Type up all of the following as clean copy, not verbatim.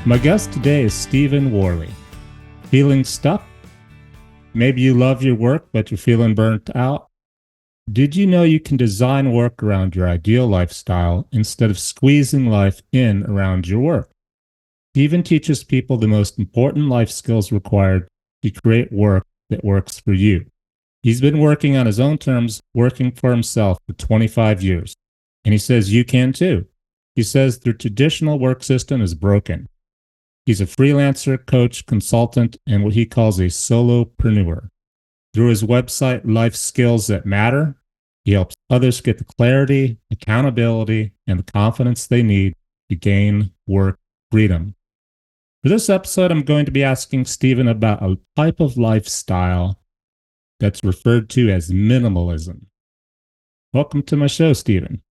My guest today is Stephen Warley. Feeling stuck? Maybe you love your work, but you're feeling burnt out? Did you know you can design work around your ideal lifestyle instead of squeezing life in around your work? Stephen teaches people the most important life skills required to create work that works for you. He's been working on his own terms, working for himself for 25 years. And he says you can too. He says the traditional work system is broken. He's a freelancer, coach, consultant, and what he calls a solopreneur. Through his website, Life Skills That Matter, he helps others get the clarity, accountability, and the confidence they need to gain work freedom. For this episode, I'm going to be asking Stephen about a type of lifestyle that's referred to as minimalism. Welcome to my show, Stephen.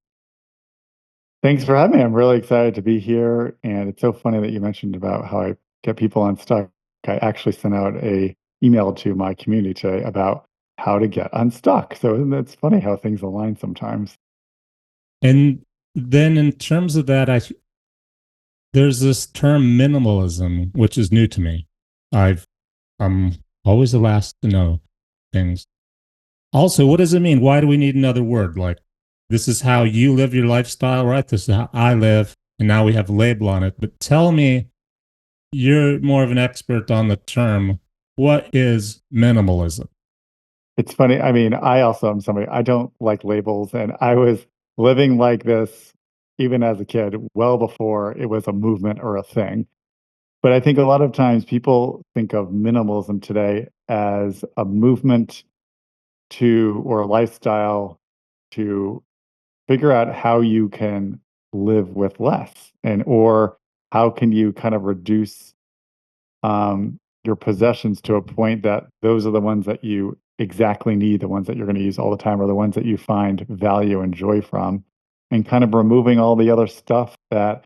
Thanks for having me. I'm really excited to be here. And it's so funny that you mentioned about how I get people unstuck. I actually sent out a email to my community today about how to get unstuck. So it's funny how things align sometimes. And then in terms of that, there's this term minimalism, which is new to me. I'm always the last to know things. Also, what does it mean? Why do we need another word? Like, this is how you live your lifestyle, right? This is how I live. And now we have a label on it. But tell me, you're more of an expert on the term. What is minimalism? It's funny. I mean, I also am somebody, I don't like labels. And I was living like this even as a kid, well before it was a movement or a thing. But I think a lot of times people think of minimalism today as a movement to or a lifestyle to figure out how you can live with less and or how can you kind of reduce your possessions to a point that those are the ones that you exactly need, the ones that you're going to use all the time, or the ones that you find value and joy from, and kind of removing all the other stuff that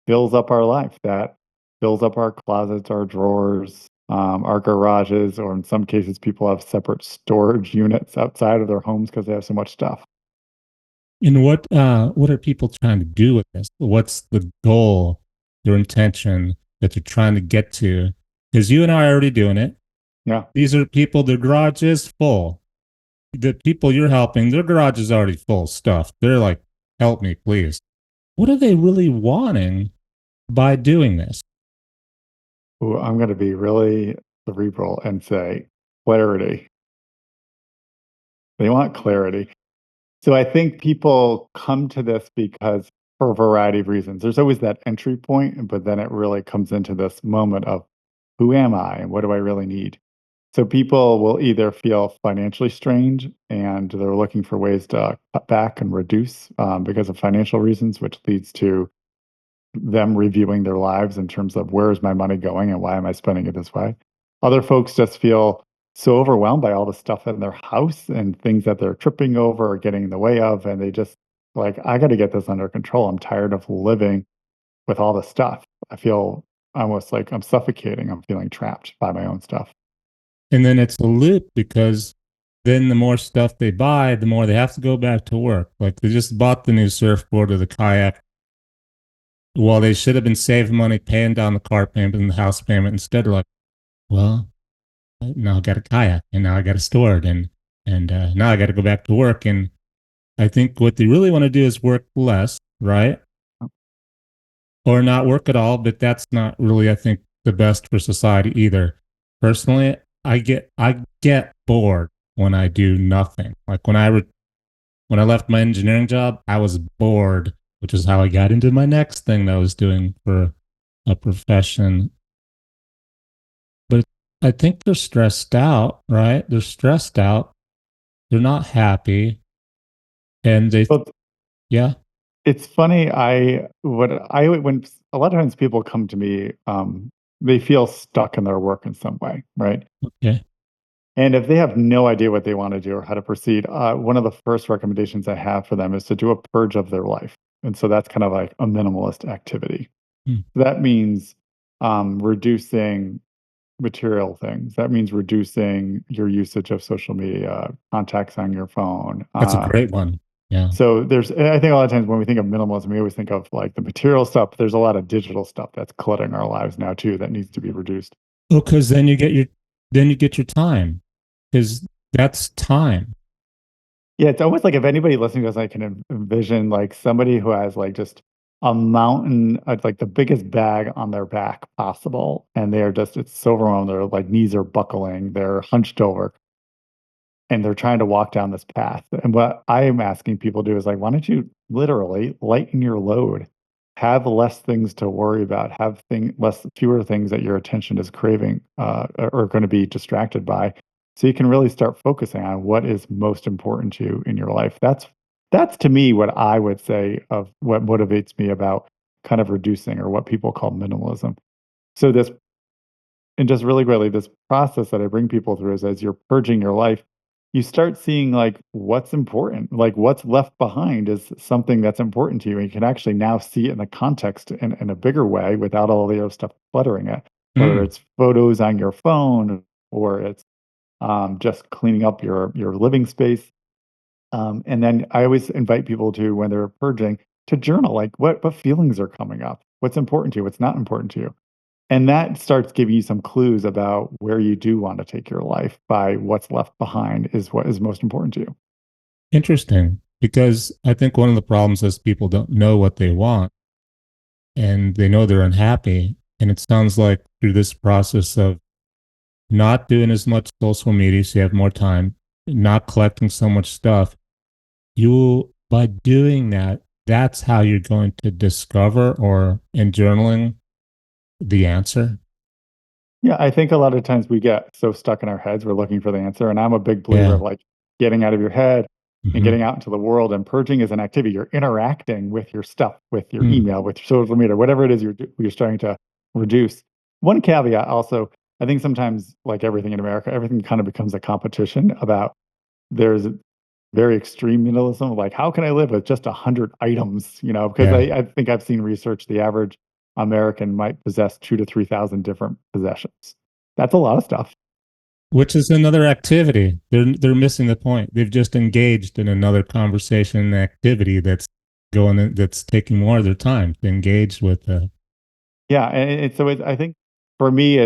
fills up our life, that fills up our closets, our drawers, our garages, or in some cases, people have separate storage units outside of their homes because they have so much stuff. And what are people trying to do with this? What's the goal, their intention that you're trying to get to? Because you and I are already doing it. Yeah. These are people, their garage is full. The people you're helping, their garage is already full of stuff. They're like, help me, please. What are they really wanting by doing this? Ooh, I'm going to be really cerebral and say clarity. They want clarity. So I think people come to this because for a variety of reasons. There's always that entry point, but then it really comes into this moment of who am I and what do I really need? So people will either feel financially strained and they're looking for ways to cut back and reduce because of financial reasons, which leads to them reviewing their lives in terms of where is my money going and why am I spending it this way. Other folks just feel so overwhelmed by all the stuff in their house and things that they're tripping over or getting in the way of. And they just like, I got to get this under control. I'm tired of living with all the stuff. I feel almost like I'm suffocating. I'm feeling trapped by my own stuff. And then it's a loop because then the more stuff they buy, the more they have to go back to work. Like they just bought the new surfboard or the kayak. Well, they should have been saving money paying down the car payment and the house payment. Instead, they're like, well, now I got a kayak and now I got to store it and now I got to go back to work. And I think what they really want to do is work less, right? Or not work at all, but that's not really, I think, the best for society either. Personally, I get bored when I do nothing. Like when I left my engineering job, I was bored, which is how I got into my next thing that I was doing for a profession. But I think they're stressed out, right? They're stressed out. They're not happy, and Well, yeah, it's funny. When a lot of times people come to me, they feel stuck in their work in some way, right? okay, And if they have no idea what they want to do or how to proceed, one of the first recommendations I have for them is to do a purge of their life. And so that's kind of like a minimalist activity. hmm, That means reducing material things. That means reducing your usage of social media, contacts on your phone, that's a great one. Yeah. So I think a lot of times when we think of minimalism, we always think of like the material stuff, but there's a lot of digital stuff that's cluttering our lives now too that needs to be reduced. Well, because then you get your time, because that's time. Yeah, it's almost like if anybody listening to us, I can envision like somebody who has like just a mountain, like the biggest bag on their back possible, and they're just it's so overwhelmed. Their like knees are buckling, they're hunched over, and they're trying to walk down this path. And what I am asking people to do is like, why don't you literally lighten your load, have less things to worry about, have fewer things that your attention is craving or going to be distracted by, so you can really start focusing on what is most important to you in your life. That's to me what I would say of what motivates me about kind of reducing or what people call minimalism. So this and just really quickly, this process that I bring people through is as you're purging your life, you start seeing like what's important, like what's left behind is something that's important to you. And you can actually now see it in the context in a bigger way without all the other stuff cluttering it, whether Mm. it's photos on your phone or it's just cleaning up your living space. And then I always invite people to, when they're purging, to journal like what feelings are coming up, what's important to you, what's not important to you. And that starts giving you some clues about where you do want to take your life by what's left behind is what is most important to you. Interesting. Because I think one of the problems is people don't know what they want and they know they're unhappy. And it sounds like through this process of not doing as much social media so you have more time, not collecting so much stuff, you, by doing that, that's how you're going to discover or in journaling the answer. Yeah, I think a lot of times we get so stuck in our heads, we're looking for the answer. And I'm a big believer Yeah. of like getting out of your head and Hmm. getting out into the world. And purging is an activity. You're interacting with your stuff, with your Mm. email, with your social media, whatever it is you're starting to reduce. One caveat also, I think sometimes, like everything in America, everything kind of becomes a competition about there's very extreme minimalism, like how can I live with just 100 items? Because Yeah. I think I've seen research the average American might possess 2 to 3,000 different possessions. That's a lot of stuff. Which is another activity. They're missing the point. They've just engaged in another conversation and activity that's taking more of their time to engage with. Yeah, and so I think for me,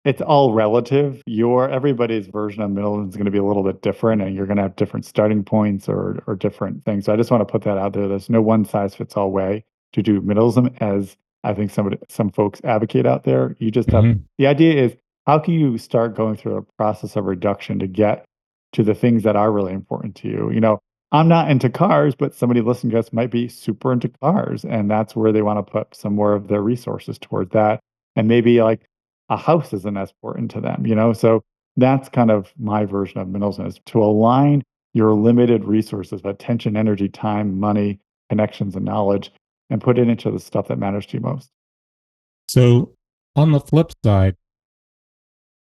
it's all relative. Everybody's version of minimalism is going to be a little bit different, and you're going to have different starting points or different things. So I just want to put that out there. There's no one size fits all way to do minimalism, as I think some folks advocate out there. You just have Mhm. the idea is how can you start going through a process of reduction to get to the things that are really important to you. I'm not into cars, but somebody listening to us might be super into cars, and that's where they want to put some more of their resources toward that. And maybe like a house isn't as important to them. So that's kind of my version of minimalism is to align your limited resources, attention, energy, time, money, connections, and knowledge, and put it into the stuff that matters to you most. So, on the flip side,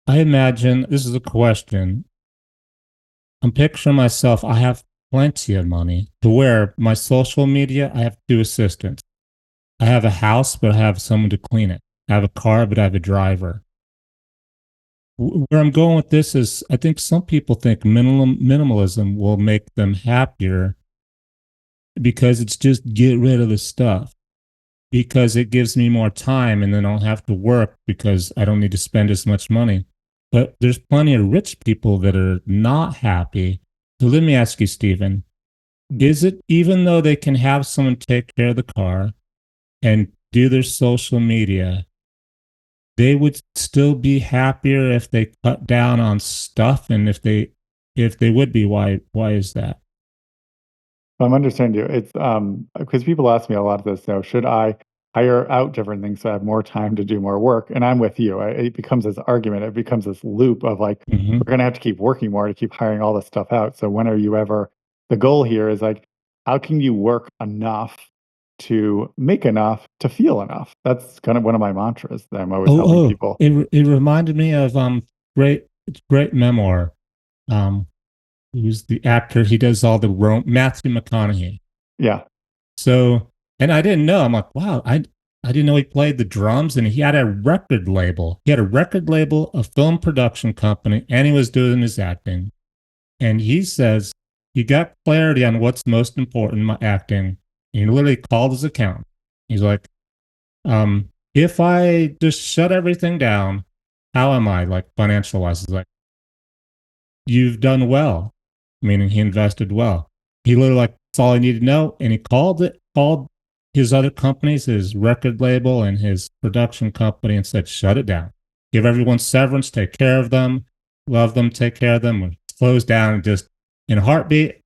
I imagine this is a question. I'm picturing myself, I have plenty of money to where my social media, I have two assistants. I have a house, but I have someone to clean it. I have a car, but I have a driver. Where I'm going with this is I think some people think minimalism will make them happier because it's just get rid of the stuff, because it gives me more time and then I don't have to work because I don't need to spend as much money. But there's plenty of rich people that are not happy. So let me ask you, Stephen, Mm. is it even though they can have someone take care of the car and do their social media, they would still be happier if they cut down on stuff? And if they would be, why is that? I'm understanding you. It's because people ask me a lot of this. Should I hire out different things so I have more time to do more work? And I'm with you. It becomes this argument. It becomes this loop of like Hmm. we're going to have to keep working more to keep hiring all this stuff out. So when are you ever? The goal here is like, how can you work enough to make enough to feel enough? That's kind of one of my mantras that I'm always helping people. It reminded me of great memoir. Um, who's the actor? He does all the Matthew McConaughey. Yeah. So, and I didn't know. I'm like, wow, I didn't know he played the drums, and he had a record label. He had a record label, a film production company, and he was doing his acting. And he says he got clarity on what's most important in my acting. He literally called his accountant. He's like, if I just shut everything down, how am I like financial wise? He's like, you've done well, meaning he invested well. He literally like, that's all I needed to know. And he called his other companies, his record label and his production company, and said, shut it down. Give everyone severance, take care of them, love them, take care of them, close down and just in a heartbeat.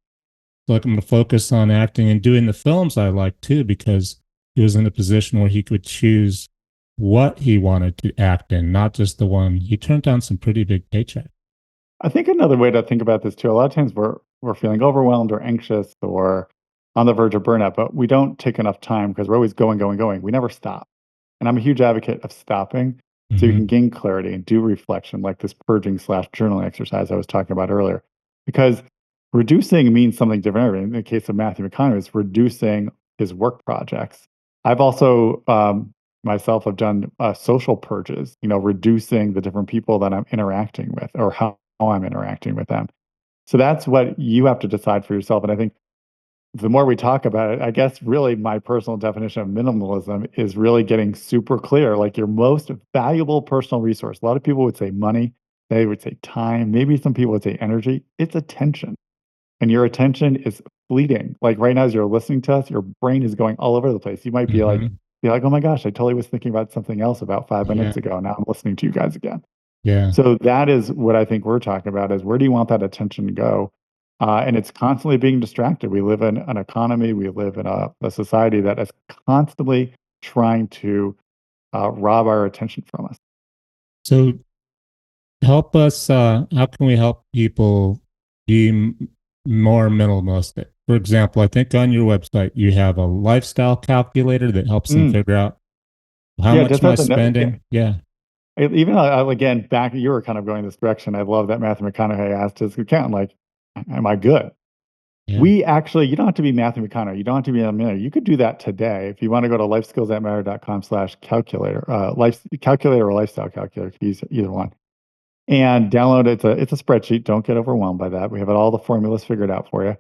Like I'm going to focus on acting and doing the films I like too, because he was in a position where he could choose what he wanted to act in, not just the one. He turned down some pretty big paychecks. I think another way to think about this too, a lot of times we're feeling overwhelmed or anxious or on the verge of burnout, but we don't take enough time because we're always going, going, going. We never stop. And I'm a huge advocate of stopping so you Mm-hmm. can gain clarity and do reflection, like this purging slash journaling exercise I was talking about earlier. Because reducing means something different. In the case of Matthew McConaughey, it's reducing his work projects. I've also myself have done social purges, reducing the different people that I'm interacting with or how I'm interacting with them. So that's what you have to decide for yourself. And I think the more we talk about it, I guess really my personal definition of minimalism is really getting super clear, like your most valuable personal resource. A lot of people would say money, they would say time, maybe some people would say energy. It's attention. And your attention is fleeting. Like right now, as you're listening to us, your brain is going all over the place. You might Mm-hmm. be like, oh my gosh, I totally was thinking about something else about 5 minutes Yeah. ago. Now I'm listening to you guys again. Yeah. So that is what I think we're talking about is where do you want that attention to go? And it's constantly being distracted. We live in an economy, we live in a society that is constantly trying to rob our attention from us. So help us. How can we help people be more minimalistic? For example, I think on your website you have a lifestyle calculator that helps them Mm. figure out how Yeah, much just am I as a note, yeah, spending. Yeah. even again, back, you were kind of going this direction. I love that Matthew McConaughey asked his accountant, like, am I good? Yeah. We actually, you don't have to be Matthew McConaughey. You don't have to be a minute. You could do that today. If you want to go to lifeskillsthatmatter.com/calculator, life calculator or lifestyle calculator, you can use either one and download it. It's a spreadsheet. Don't get overwhelmed by that. We have all the formulas figured out for you.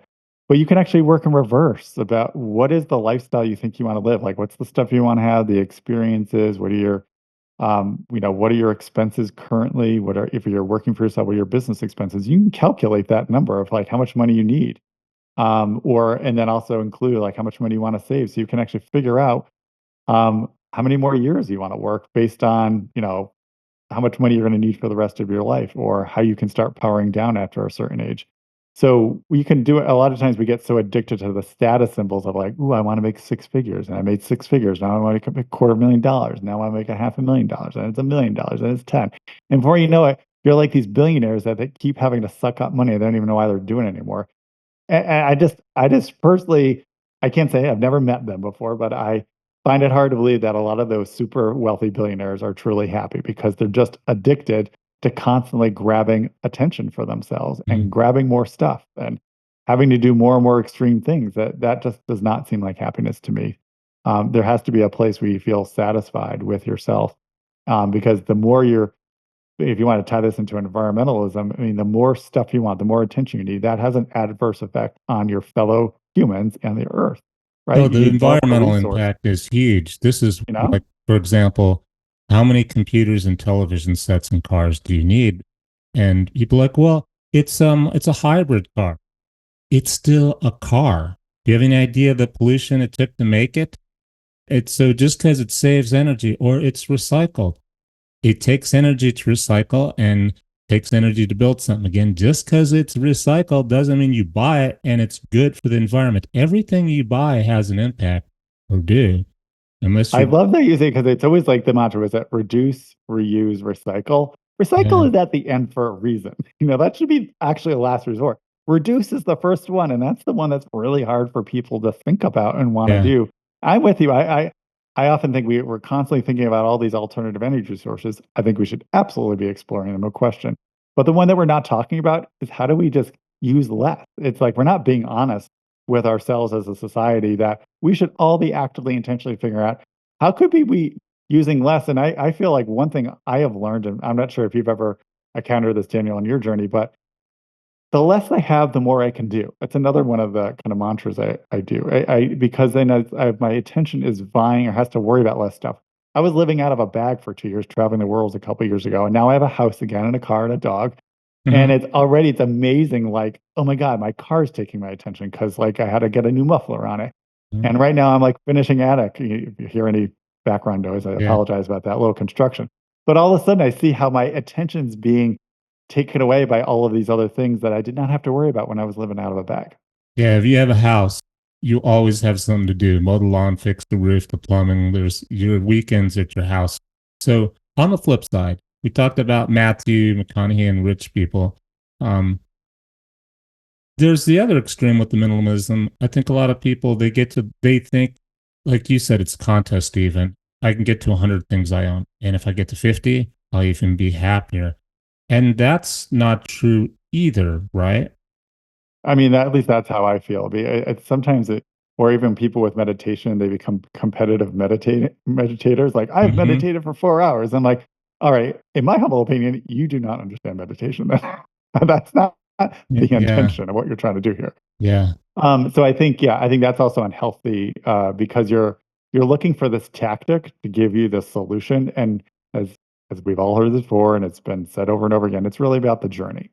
But you can actually work in reverse about what is the lifestyle you think you want to live. Like, what's the stuff you want to have, the experiences, what are your what are your expenses currently? What are, if you're working for yourself, what are your business expenses? You can calculate that number of like how much money you need or and then also include like how much money you want to save so you can actually figure out how many more years you want to work based on how much money you're going to need for the rest of your life or how you can start powering down after a certain age. So we can do it. A lot of times we get so addicted to the status symbols of like, ooh, I want to make six figures and I made six figures. Now I want to make $250,000. Now I want to make $500,000 and it's $1 million and it's 10. And before you know it, you're like these billionaires that they keep having to suck up money. They don't even know why they're doing it anymore. And I just personally, I can't say I've never met them before, but I find it hard to believe that a lot of those super wealthy billionaires are truly happy because they're just addicted to constantly grabbing attention for themselves and Mm. grabbing more stuff and having to do more and more extreme things. That just does not seem like happiness to me. There has to be a place where you feel satisfied with yourself, because the more you're if you want to tie this into environmentalism, I mean, the more stuff you want, the more attention you need, that has an adverse effect on your fellow humans and the earth, right? Oh, You the need more and more environmental resources, impact is huge. This is you know? like, for example, how many computers and television sets and cars do you need? And people are like, well, it's a hybrid car. It's still a car. Do you have any idea the pollution it took to make it? It's so just because it saves energy or it's recycled, it takes energy to recycle and takes energy to build something again. Just because it's recycled doesn't mean you buy it and it's good for the environment. Everything you buy has an impact or do, unless I you, love that you say because it's always like the mantra was that reduce, reuse, recycle. yeah, Recycle is at the end for a reason. That should be actually a last resort. Reduce is the first one, and that's the one that's really hard for people to think about and want to yeah. do. I'm with you. I often think we're constantly thinking about all these alternative energy sources. I think we should absolutely be exploring them, no question. But the one that we're not talking about is how do we just use less? It's like we're not being honest with ourselves as a society that we should all be actively intentionally figuring out how could we using less? And I feel like one thing I have learned, and I'm not sure if you've ever encountered this, Daniel, on your journey, but the less I have, the more I can do. That's another one of the kind of mantras I do. Because then my attention is vying or has to worry about less stuff. I was living out of a bag for 2 years, traveling the world a couple years ago, and now I have a house again and a car and a dog. And Hmm. it's amazing. Like, oh my God, my car is taking my attention because like I had to get a new muffler on it. And right now I'm like finishing attic. If you hear any background noise, I Yeah. apologize about that little construction. But all of a sudden I see how my attention's being taken away by all of these other things that I did not have to worry about when I was living out of a bag. Yeah. If you have a house, you always have something to do: mow the lawn, fix the roof, the plumbing. There's your weekends at your house. So on the flip side, we talked about Matthew McConaughey and rich people. Um, there's the other extreme with the minimalism. I think a lot of people they think, like you said, it's a contest. Even I can get to 100 things I own, and if I get to 50, I'll even be happier. And that's not true either, right? I mean, at least that's how I feel. Sometimes or even people with meditation, they become competitive meditators. Like, I've Hmm. meditated for 4 hours. I'm like, all right, in my humble opinion, you do not understand meditation. That's not the Yeah, intention of what you're trying to do here. yeah. So I think, yeah, I think that's also unhealthy because you're looking for this tactic to give you the solution, and as as we've all heard this before, and it's been said over and over again, it's really about the journey.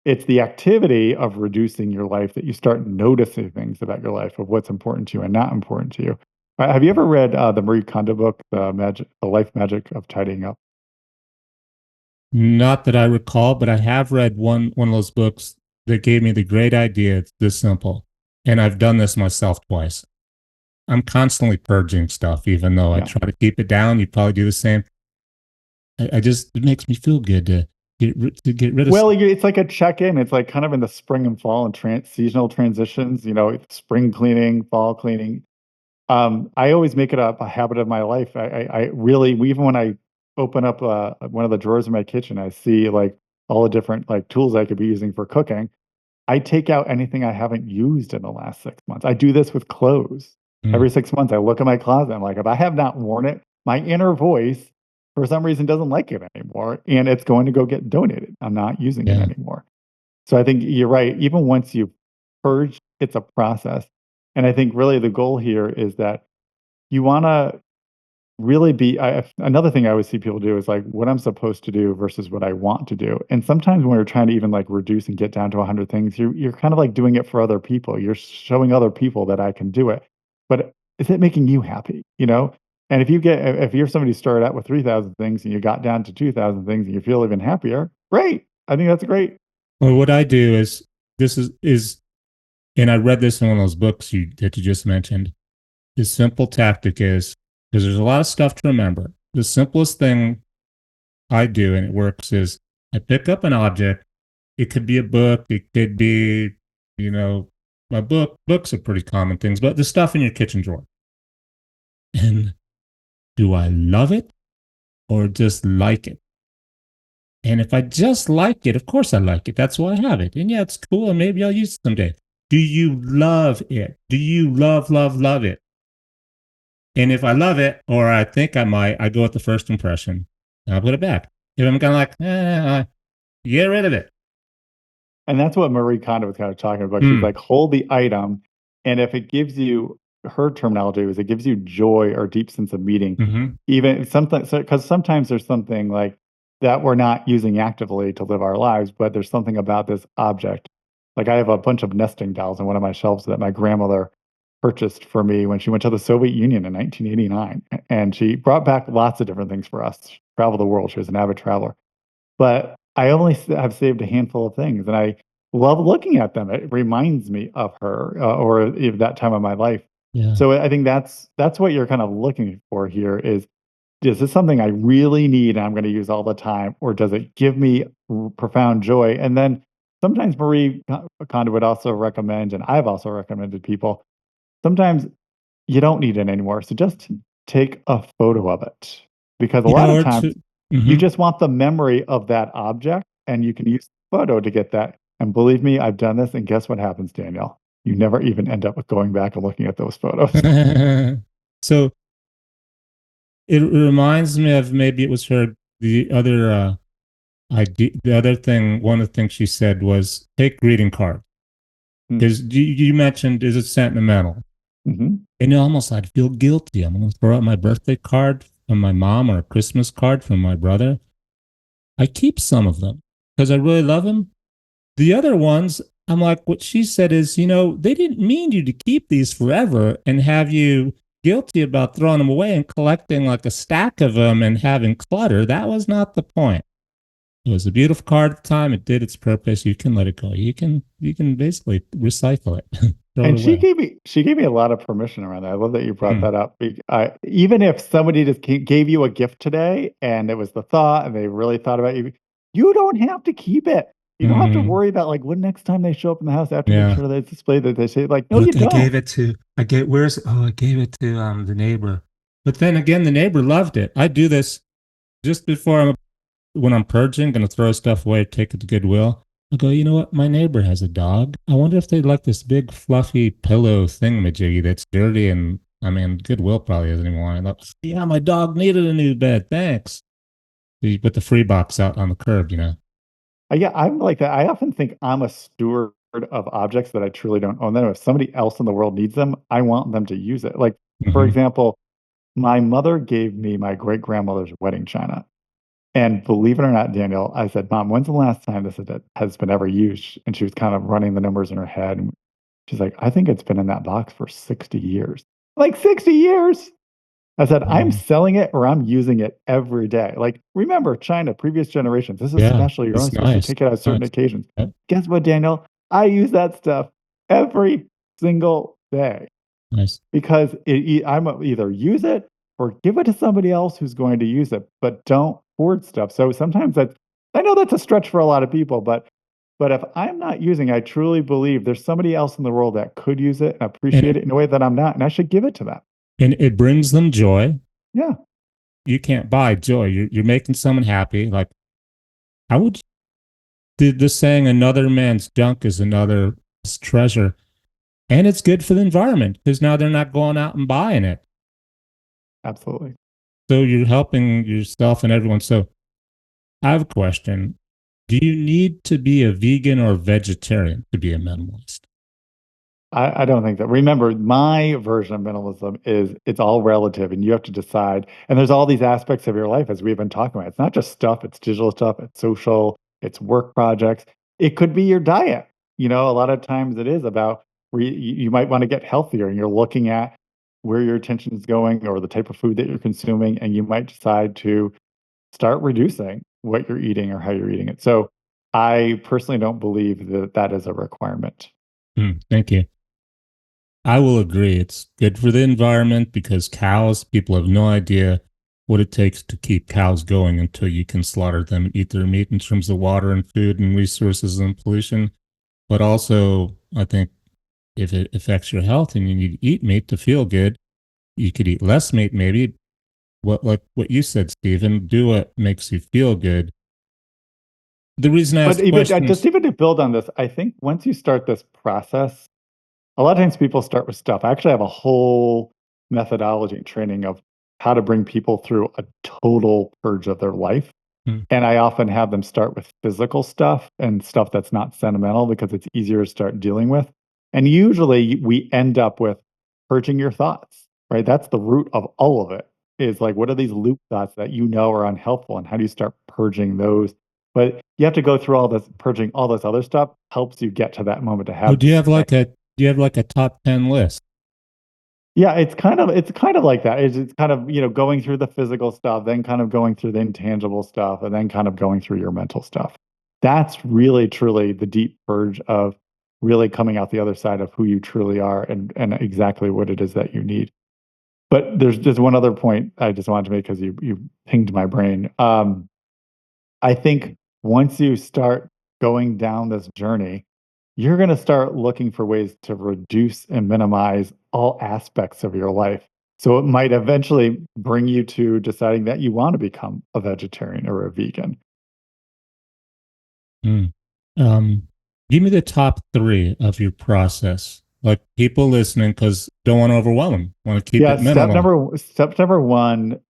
It's the activity of reducing your life that you start noticing things about your life of what's important to you and not important to you. Have you ever read the Marie Kondo book, the Life Magic of Tidying Up? Not that I recall, but I have read one of those books that gave me the great idea. It's this simple, and I've done this myself twice. I'm constantly purging stuff, even though I Yeah. try to keep it down. You probably do the same. I just it makes me feel good to get rid of Well, stuff. it's like a check-in. It's like kind of in the spring and fall and seasonal transitions, spring cleaning, fall cleaning. I always make it a habit of my life. I really, even when I open up one of the drawers in my kitchen, I see like all the different like tools I could be using for cooking. I take out anything I haven't used in the last 6 months. I do this with clothes. Mm, Every 6 months, I look at my closet. I'm like, if I have not worn it, my inner voice, for some reason, doesn't like it anymore, and it's going to go get donated. I'm not using it yeah. anymore. So I think you're right. Even once you purge, it's a process. And I think really the goal here is that you want to really be another thing I always see people do is like what I'm supposed to do versus what I want to do. And sometimes when we're trying to even like reduce and get down to 100 things, you're kind of like doing it for other people. You're showing other people that I can do it. But is it making you happy, And if you're somebody who started out with 3,000 things and you got down to 2,000 things and you feel even happier, great. I think that's great. Well, what I do is this is, and I read this in one of those books that you just mentioned. The simple tactic is because there's a lot of stuff to remember. The simplest thing I do, and it works, is I pick up an object. It could be a book. It could be, you know, a book. Books are pretty common things, but the stuff in your kitchen drawer. And do I love it or just like it? And if I just like it, of course I like it. That's why I have it. And yeah, it's cool. And maybe I'll use it someday. Do you love it? Do you love it? And if I love it, or I think I might, I go with the first impression. And I'll put it back. If I'm kind of like, get rid of it. And that's what Marie Kondo was kind of talking about. She's Mm, like, hold the item, and if it gives you her terminology was it gives you joy or deep sense of meaning, mm-hmm. even something because sometimes there's something like that we're not using actively to live our lives, but there's something about this object. Like I have a bunch of nesting dolls on one of my shelves that my grandmother purchased for me when she went to the Soviet Union in 1989. And she brought back lots of different things for us. She traveled the world. She was an avid traveler. But I only have saved a handful of things, and I love looking at them. It reminds me of her, or of that time of my life. Yeah. So I think that's what you're kind of looking for here is this something I really need and I'm gonna use all the time, or does it give me profound joy? And then sometimes Marie Kondo would also recommend, and I've also recommended people, sometimes you don't need it anymore, so just take a photo of it, because a Yeah. lot of Or times to, you mm-hmm. just want the memory of that object, and you can use the photo to get that, and believe me, I've done this, and guess what happens, Danielle? You never even end up with going back and looking at those photos. So it reminds me of maybe it was her, the other The other thing, one of the things she said was take greeting cards because you mentioned is it sentimental, Mm-hmm. and almost I'd feel guilty. I'm going to throw out my birthday card from my mom or a Christmas card from my brother. I keep some of them because I really love them. The other ones, I'm like, what she said is, they didn't mean you to keep these forever and have you guilty about throwing them away and collecting like a stack of them and having clutter. That was not the point. It was a beautiful card at the time. It did its purpose. You can let it go. You can basically recycle it, throw it And away. she gave me a lot of permission around that. I love that you brought Mm, that up. Even if somebody just gave you a gift today and it was the thought and they really thought about you, you don't have to keep it. You don't have to mm, worry about like when next time they show up in the house, I have to make yeah. sure that it's displayed that they say like, no, you Look, don't. I gave it to the neighbor. But then again, the neighbor loved it. I do this just before when I'm purging, gonna throw stuff away, take it to Goodwill. I go, you know what? My neighbor has a dog. I wonder if they'd like this big fluffy pillow thingamajiggy that's dirty and I mean Goodwill probably doesn't even want it. Like, yeah, my dog needed a new bed. Thanks. You put the free box out on the curb. Yeah, I'm like that. I often think I'm a steward of objects that I truly don't own them. If somebody else in the world needs them, I want them to use it. Like, for Mm-hmm. example, my mother gave me my great grandmother's wedding china. And believe it or not, Daniel, I said, Mom, when's the last time has been ever used? And she was kind of running the numbers in her head. And she's like, I think it's been in that box for 60 years. Like 60 years. I said, I'm Wow. selling it or I'm using it every day. Like, remember China, previous generations, this is Yeah, special. You're only it's supposed to nice. take it on certain Nice. occasions. Yep. Guess what, Daniel? I use that stuff every single day Nice. because I'm either use it or give it to somebody else who's going to use it, but don't hoard stuff. So sometimes I know that's a stretch for a lot of people, but if I'm not using, I truly believe there's somebody else in the world that could use it and And appreciate it, it in a way that I'm not, and I should give it to them. and it brings them joy. Yeah, You can't buy joy. You're making someone happy. Like, how would the saying another man's junk is another treasure? And it's good for the environment because now they're not going out and buying it. absolutely. So you're helping yourself and everyone. So I have a question. Do you need to be a vegan or vegetarian to be a minimalist? I don't think that. Remember, my version of minimalism is it's all relative and you have to decide. And there's all these aspects of your life as we've been talking about. It's not just stuff, it's digital stuff, it's social, it's work projects. It could be your diet. A lot of times it is about where you might want to get healthier and you're looking at where your attention is going or the type of food that you're consuming. And you might decide to start reducing what you're eating or how you're eating it. So I personally don't believe that that is a requirement. Thank you. I will agree. It's good for the environment because cows, people have no idea what it takes to keep cows going until you can slaughter them and eat their meat in terms of water and food and resources and pollution. But also, I think if it affects your health and you need to eat meat to feel good, you could eat less meat maybe. What you said, Stephen, do what makes you feel good. The reason I asked But the even question just is, even to build on this, I think once you start this process, a lot of times people start with stuff. I actually have a whole methodology and training of how to bring people through a total purge of their life. hmm, And I often have them start with physical stuff and stuff that's not sentimental because it's easier to start dealing with. And usually we end up with purging your thoughts, right? That's the root of all of it is like, what are these loop thoughts that you know are unhelpful and how do you start purging those? But you have to go through all this purging, all this other stuff helps you get to that moment to oh, have this thing. do you have like a top 10 list? Yeah, it's kind of like that. It's kind of, going through the physical stuff, then kind of going through the intangible stuff, and then kind of going through your mental stuff. That's really truly the deep purge of really coming out the other side of who you truly are and exactly what it is that you need. But there's just one other point I just wanted to make because you pinged my brain. I think once you start going down this journey, you're going to start looking for ways to reduce and minimize all aspects of your life. So it might eventually bring you to deciding that you want to become a vegetarian or a vegan. Hmm. Um, Give me the top three of your process. Like people listening, because don't want to overwhelm them, want to keep Yeah, it minimal. step number one,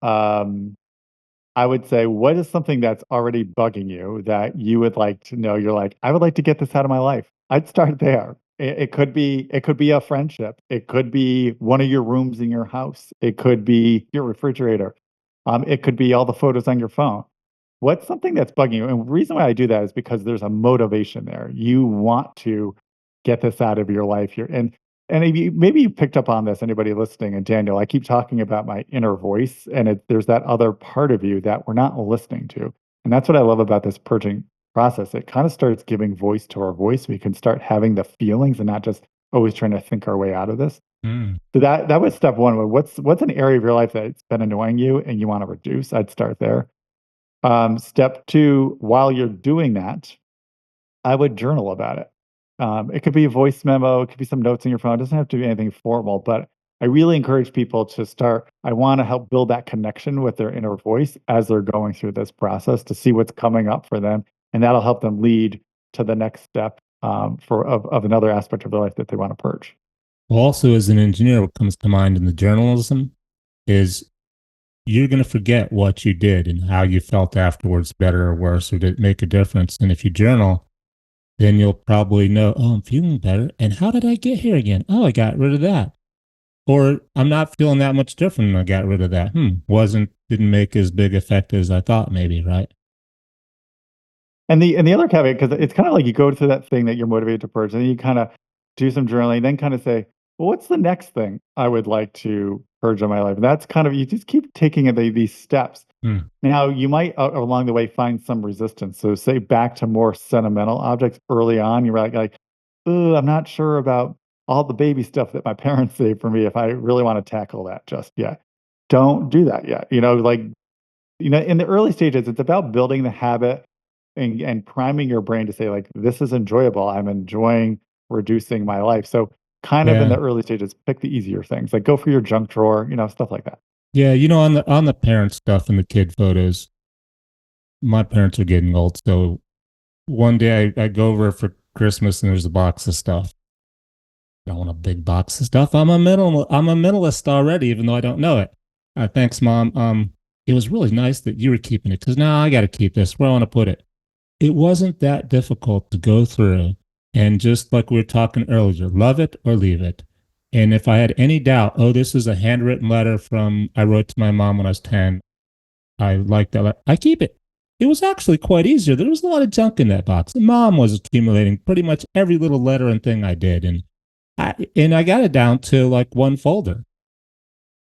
I would say, what is something that's already bugging you that you would like to know? You're like, I would like to get this out of my life. I'd start there. It could be a friendship. It could be one of your rooms in your house. It could be your refrigerator. It could be all the photos on your phone. What's something that's bugging you? And the reason why I do that is because there's a motivation there. You want to get this out of your life here. And maybe you picked up on this, anybody listening, and Daniel, I keep talking about my inner voice, and there's that other part of you that we're not listening to. And that's what I love about this purging process. It kind of starts giving voice to our voice. We can start having the feelings and not just always trying to think our way out of this. Mm. So that was step one. What's an area of your life that's been annoying you and you want to reduce? I'd start there. Step two, while you're doing that, I would journal about it. It could be a voice memo, it could be some notes in your phone. It doesn't have to be anything formal, but I really encourage people to start. I want to help build that connection with their inner voice as they're going through this process to see what's coming up for them, and that'll help them lead to the next step of another aspect of their life that they want to purge. Well, also, as an engineer, what comes to mind in the journalism is you're going to forget what you did and how you felt afterwards, better or worse, or did it make a difference. And if you journal, then you'll probably know, oh, I'm feeling better. And how did I get here again? Oh, I got rid of that. Or I'm not feeling that much different and I got rid of that. Didn't make as big effect as I thought, maybe, right? And the other caveat, because it's kind of like you go through that thing that you're motivated to purge, and then you kind of do some journaling, then kind of say, well, what's the next thing I would like to purge in my life? And that's kind of, you just keep taking these steps. Hmm. Now, you might along the way find some resistance. So, say back to more sentimental objects early on, you're like, oh, I'm not sure about all the baby stuff that my parents saved for me if I really want to tackle that just yet. Don't do that yet. In the early stages, it's about building the habit and priming your brain to say, like, this is enjoyable. I'm enjoying reducing my life. So, kind of in Yeah. the early stages, pick the easier things, like go for your junk drawer, stuff like that. Yeah. On the parent stuff and the kid photos, my parents are getting old. So one day I go over for Christmas and there's a box of stuff. I don't want a big box of stuff. I'm a minimalist already, even though I don't know it. Thanks, Mom. It was really nice that you were keeping it because now I got to keep this. Where I want to put it. It wasn't that difficult to go through, and just like we were talking earlier, love it or leave it. And if I had any doubt, oh, this is a handwritten letter from I wrote to my mom when I was 10. I like that letter. I keep it. It was actually quite easier. There was a lot of junk in that box. And Mom was accumulating pretty much every little letter and thing I did, and I got it down to like one folder.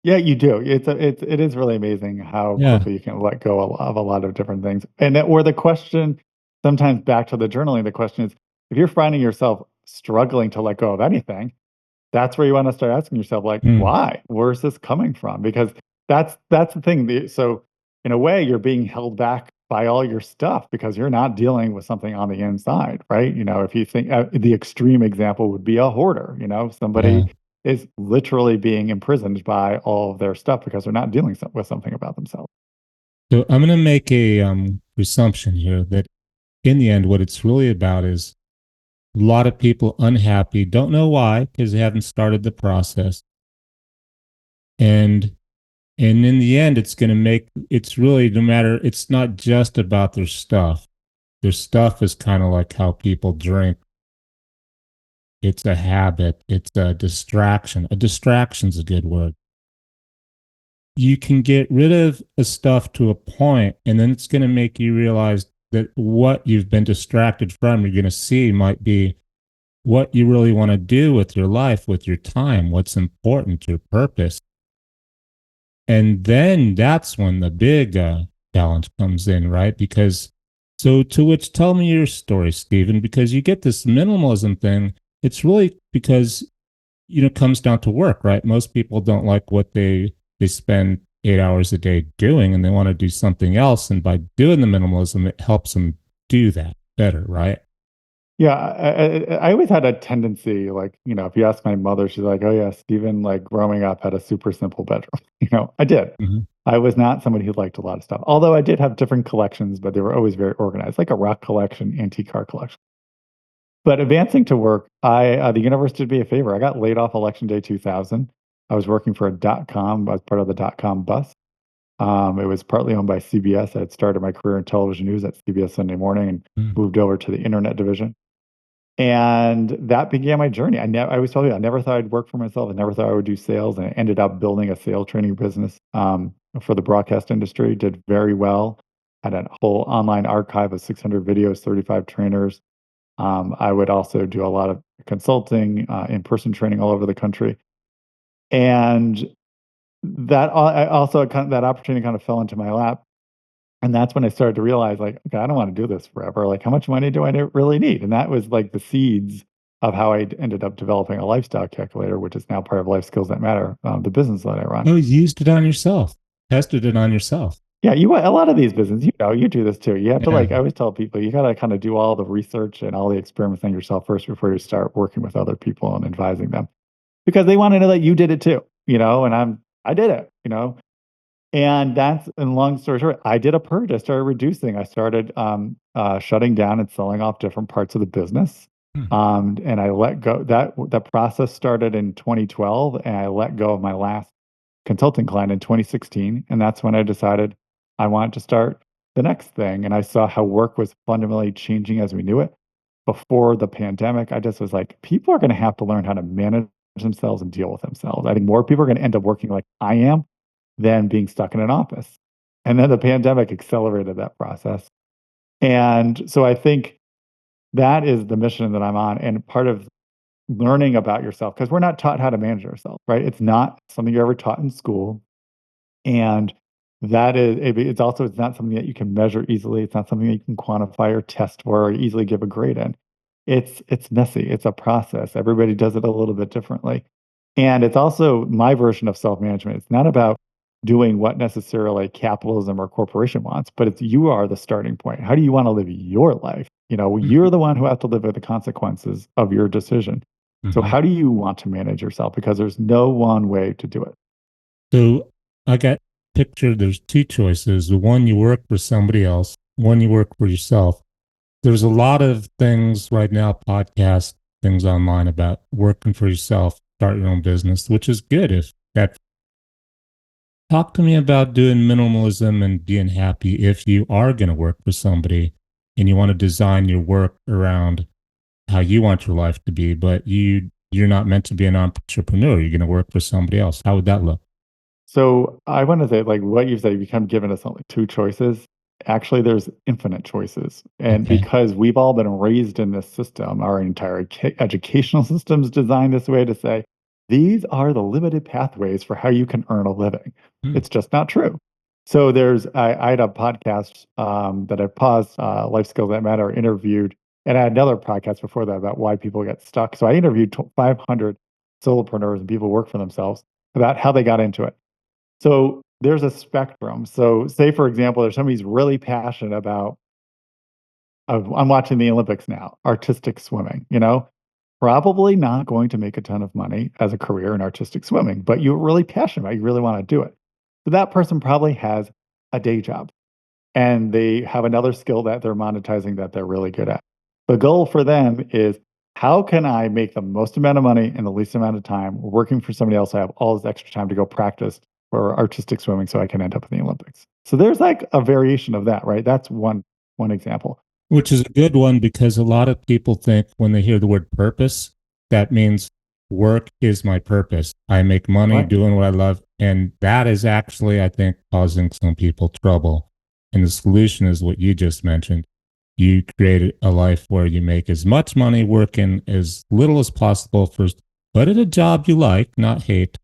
Yeah, you do. It is really amazing how Yeah. quickly you can let go of a lot of different things. And that, or the question, sometimes back to the journaling, the question is, if you're finding yourself struggling to let go of anything, that's where you wanna start asking yourself, like, Mm, "Why? Where's this coming from?" Because that's the thing, so, in a way, you're being held back by all your stuff because you're not dealing with something on the inside, right? If you think, the extreme example would be a hoarder, yeah. somebody is literally being imprisoned by all of their stuff because they're not dealing with something about themselves. So I'm going to make a presumption here that in the end, what it's really about is a lot of people unhappy, don't know why because they haven't started the process, and in the end, it's going to make it's really no matter. It's not just about their stuff. Their stuff is kind of like how people drink. It's a habit. It's a distraction. A distraction's a good word. You can get rid of a stuff to a point, and then it's going to make you realize that what you've been distracted from, you're going to see might be what you really want to do with your life, with your time, what's important, your purpose. And then that's when the big challenge comes in, right? Because, so to which, tell me your story, Stephen, because you get this minimalism thing. It's really because, it comes down to work, right? Most people don't like what they spend 8 hours a day doing and they want to do something else. And by doing the minimalism, it helps them do that better, right? Yeah, I always had a tendency, like, if you ask my mother, she's like, "Oh yeah, Stephen, like growing up, had a super simple bedroom." I did. Mm-hmm. I was not somebody who liked a lot of stuff. Although I did have different collections, but they were always very organized, like a rock collection, antique car collection. But advancing to work, the universe did me a favor. I got laid off election day 2000. I was working for a dot com. I was part of the dot com bust. It was partly owned by CBS. I had started my career in television news at CBS Sunday Morning and Mm. moved over to the internet division. And that began my journey. I always told you I never thought I'd work for myself. I never thought I would do sales, and I ended up building a sales training business for the broadcast industry. Did very well. Had a whole online archive of 600 videos, 35 trainers. I would also do a lot of consulting, in-person training all over the country, and I also that opportunity kind of fell into my lap. And that's when I started to realize, like, okay, I don't want to do this forever. Like, how much money do I really need? And that was like the seeds of how I ended up developing a lifestyle calculator, which is now part of Life Skills That Matter, the business that I run. Oh, you used it on yourself, tested it on yourself. Yeah, a lot of these businesses, you do this too. You have to Yeah. I always tell people, you got to kind of do all the research and all the experiments on yourself first before you start working with other people and advising them, because they want to know that you did it too, and I did it, And and long story short, I did a purge. I started reducing. I started shutting down and selling off different parts of the business. Hmm. And I let go. That process started in 2012, and I let go of my last consulting client in 2016. And that's when I decided I wanted to start the next thing. And I saw how work was fundamentally changing as we knew it. Before the pandemic, I just was like, people are going to have to learn how to manage themselves and deal with themselves. I think more people are going to end up working like I am than being stuck in an office. And then the pandemic accelerated that process. And so I think that is the mission that I'm on. And part of learning about yourself, because we're not taught how to manage ourselves, right? It's not something you're ever taught in school. And it's not something that you can measure easily. It's not something that you can quantify or test for or easily give a grade in. It's messy. It's a process. Everybody does it a little bit differently. And it's also my version of self-management. It's not about doing what necessarily capitalism or corporation wants, but it's you are the starting point. How do you want to live your life? You're the one who has to live with the consequences of your decision. So Mhm. how do you want to manage yourself? Because there's no one way to do it. So I got pictured there's two choices. The one you work for somebody else, one you work for yourself. There's a lot of things right now, podcasts, things online about working for yourself, start your own business, which is good if that. Talk to me about doing minimalism and being happy if you are going to work for somebody and you want to design your work around how you want your life to be, but you're not meant to be an entrepreneur. You're going to work for somebody else. How would that look? So I want to say, like what you said, you kind of given us only two choices. Actually, there's infinite choices. And Okay. because we've all been raised in this system, our entire educational system is designed this way to say, these are the limited pathways for how you can earn a living. Hmm. It's just not true. So I had a podcast that I paused, Life Skills That Matter, interviewed, and I had another podcast before that about why people get stuck. So I interviewed 500 solopreneurs and people who work for themselves about how they got into it. So there's a spectrum. So say, for example, there's somebody who's really passionate about, I'm watching the Olympics now, artistic swimming, probably not going to make a ton of money as a career in artistic swimming, but you're really passionate about it, you really want to do it. So that person probably has a day job and they have another skill that they're monetizing that they're really good at. The goal for them is, how can I make the most amount of money in the least amount of time working for somebody else? I have all this extra time to go practice for artistic swimming so I can end up in the Olympics. So there's like a variation of that, right? That's one example. Which is a good one because a lot of people think when they hear the word purpose, that means work is my purpose. I make money Right. doing what I love. And that is actually, I think, causing some people trouble. And the solution is what you just mentioned. You create a life where you make as much money working as little as possible first, but at a job you like, not hate,